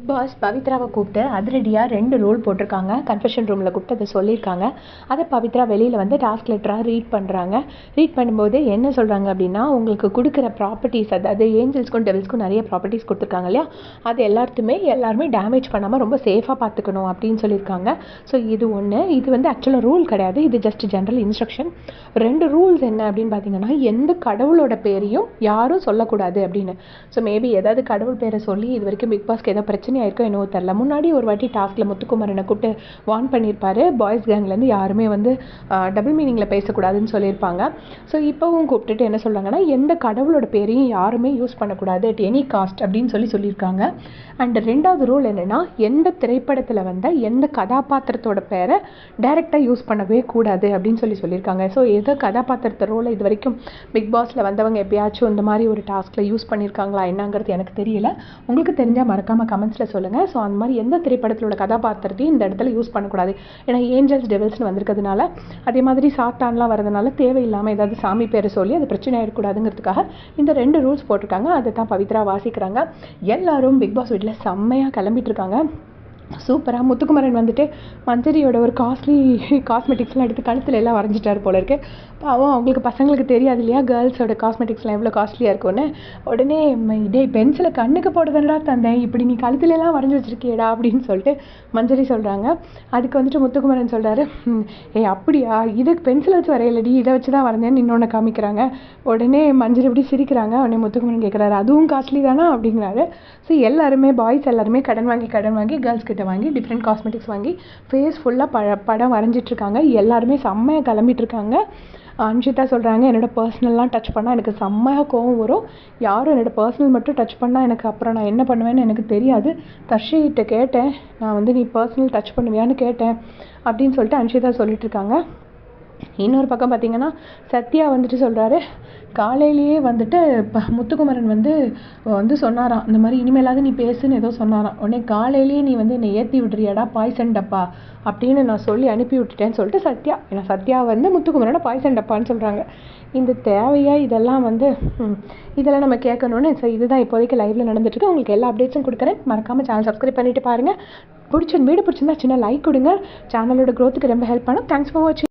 Pass பவித்ராவை கூப்பிட்டு அதிரடியாக 2 rule போட்டிருக்காங்க. கன்ஃபெஷன் ரூமில் கூப்பிட்டு அதை சொல்லியிருக்காங்க. அதை பவித்ரா வெளியில் வந்து டாஸ்க் லெட்டராக ரீட் பண்ணுறாங்க. ரீட் பண்ணும்போது என்ன சொல்கிறாங்க அப்படின்னா, உங்களுக்கு கொடுக்குற ப்ராப்பர்ட்டிஸ், அதாவது ஏஞ்சல்ஸ்க்கும் டெவில்ஸ்க்கும் நிறைய ப்ராப்பர்ட்டிஸ் கொடுத்துருக்காங்க இல்லையா, அது எல்லாருமே டேமேஜ் பண்ணாமல் ரொம்ப சேஃபாக பார்த்துக்கணும் அப்படின்னு சொல்லியிருக்காங்க. ஸோ இது ஒன்று. இது வந்து ஆக்சுவலாக ரூல் கிடையாது, இது ஜஸ்ட் ஜென்ரல் இன்ஸ்ட்ரக்ஷன். 2 ரூல்ஸ் என்ன அப்படின்னு பார்த்தீங்கன்னா, எந்த கடவுளோட பேரையும் யாரும் சொல்லக்கூடாது அப்படின்னு. ஸோ மேபி ஏதாவது கடவுள் பேரை சொல்லி இது வரைக்கும் பிக் பாஸ்க்கு ஏதோ பிரச்சனை ஆயிருக்கோ என்னவோ தெரில. முன்னாடி ஒரு வாட்டி டாஸ்கில் முத்துக்குமரனை கூப்பிட்டு வார்ன் பண்ணியிருப்பாரு, பாய்ஸ் கேங்லேருந்து யாருமே வந்து டபுள் மீனிங்கில் பேசக்கூடாதுன்னு சொல்லியிருப்பாங்க. ஸோ இப்போவும் கூப்பிட்டுட்டு என்ன சொல்கிறாங்கன்னா, எந்த கடவுளோட பேரையும் யாருமே யூஸ் பண்ணக்கூடாது அட் எனி காஸ்ட் அப்படின்னு சொல்லியிருக்காங்க. அண்ட் 2வது ரூல் என்னென்னா, எந்த திரைப்படத்தில் வந்த எந்த கதாபாத்திரத்தோட பேரை டைரெக்டாக யூஸ் பண்ணவே கூடாது அப்படின்னு சொல்லியிருக்காங்க. ஸோ எதோ கதாபாத்திரத்தை ரோலை இது வரைக்கும் பிக் பாஸில் வந்தவங்க எப்பயாச்சும் இந்த மாதிரி ஒரு டாஸ்கில் யூஸ் பண்ணியிருக்காங்களா என்னங்கிறது எனக்கு தெரியல. உங்களுக்கு தெரிஞ்சால் மறக்காமல் கமெண்ட்ஸில் சொல்லுங்கள். ஸோ அந்த மாதிரி எந்த திரைப்படத்திலோட கதாபாத்திரத்தையும் இந்த இடத்துல யூஸ் பண்ணக்கூடாது. ஏன்னா ஏஞ்சல்ஸ் டெவில்ஸ்னு வந்திருக்கிறதுனால, அதே மாதிரி சாத்தான்லாம் வரதுனால தேவையில்லாமல் ஏதாவது சாமி பேரை சொல்லி அது பிரச்சனை ஆகிடக்கூடாதுங்கிறதுக்காக இந்த 2 ரூல்ஸ் போட்டிருக்காங்க. அதை தான் பவித்ரா வாசிக்கிறாங்க. எல்லாரும் பிக் பாஸ் வீட்டில் செம்மையாக கிளம்பிட்டு இருக்காங்க. சூப்பராக முத்துக்குமரன் வந்துட்டு மஞ்சரியோட ஒரு காஸ்ட்லி காஸ்மெட்டிக்ஸ்லாம் எடுத்து கழுத்தில் எல்லாம் வரைஞ்சிட்டார் போல இருக்கு. பாவம் அவங்களுக்கு பசங்களுக்கு தெரியாது இல்லையா, கேர்ள்ஸோட காஸ்மெட்டிக்ஸ்லாம் எவ்வளோ காஸ்ட்லியாக இருக்கும்னு. உடனே இதே பென்சிலை கண்ணுக்கு போடுறதுனடா தந்தேன், இப்படி நீ கழுத்துலலாம் வரைஞ்சி வச்சிருக்கியடா அப்படின்னு சொல்லிட்டு மஞ்சரி சொல்கிறாங்க. அதுக்கு வந்துட்டு முத்துக்குமரன் சொல்கிறாரு, அப்படியா, இதுக்கு பென்சில் வச்சு வரையலடி, இதை வச்சு தான் வரைஞ்சேன்னு இன்னொன்று காமிக்கிறாங்க. உடனே மஞ்சரி இப்படி சிரிக்கிறாங்க. உடனே முத்துக்குமரன் கேட்குறாரு, அதுவும் காஸ்ட்லி தானா அப்படிங்கிறாரு. ஸோ எல்லாருமே பாய்ஸ் எல்லாருமே கடன் வாங்கி கேர்ள்ஸ் கிட்ட வாங்கி டிஃப்ரெண்ட் காஸ்மெட்டிக்ஸ் வாங்கி ஃபேஸ் ஃபுல்லாக படம் வரைஞ்சிட்ருக்காங்க. எல்லாருமே செம்மையாக கிளம்பிட்டுருக்காங்க. அன்ஷிதா சொல்கிறாங்க, என்னோடய பர்சனல்லாம் டச் பண்ணால் எனக்கு செம்மையாக கோவம் வரும், யாரும் என்னோடய பர்சனல் மட்டும் டச் பண்ணால் எனக்கு அப்புறம் நான் என்ன பண்ணுவேன்னு எனக்கு தெரியாது. தர்ஷிகிட்ட கேட்டேன், நான் வந்து நீ பர்சனல் டச் பண்ணுவியான்னு கேட்டேன் அப்படின்னு சொல்லிட்டு அன்ஷிதா சொல்லிட்டுருக்காங்க. இன்னொரு பக்கம் பார்த்தீங்கன்னா, சத்யா வந்துட்டு சொல்கிறாரு, காலையிலேயே வந்துட்டு முத்துக்குமரன் வந்து சொன்னாராம், இந்த மாதிரி இனிமேலாவது நீ பேசுன்னு ஏதோ சொன்னாராம். உடனே காலையிலேயே நீ வந்து என்னை ஏற்றி விட்றியாடா பாய்சன் டப்பா அப்படின்னு நான் சொல்லி அனுப்பி விட்டுட்டேன்னு சொல்லிட்டு சத்யா, ஏன்னா சத்யா வந்து முத்துக்குமரனோட பாய்சன் டப்பான்னு சொல்கிறாங்க. இந்த தேவையாக இதெல்லாம் இதெல்லாம் நம்ம கேட்கணுன்னு. ஸோ இதுதான் இப்போதைக்கு லைவில் நடந்துட்டுருக்கு. உங்களுக்கு எல்லா அப்டேட்ஸும் கொடுக்குறேன். மறக்காமல் சேனல் சப்ஸ்கிரைப் பண்ணிவிட்டு பாருங்கள். வீடு பிடிச்சிருந்தா சின்ன லைக் கொடுங்க, சேனலோட க்ரோத்துக்கு ரொம்ப ஹெல்ப் பண்ணும். தேங்க்ஸ் ஃபார் வாட்சிங்.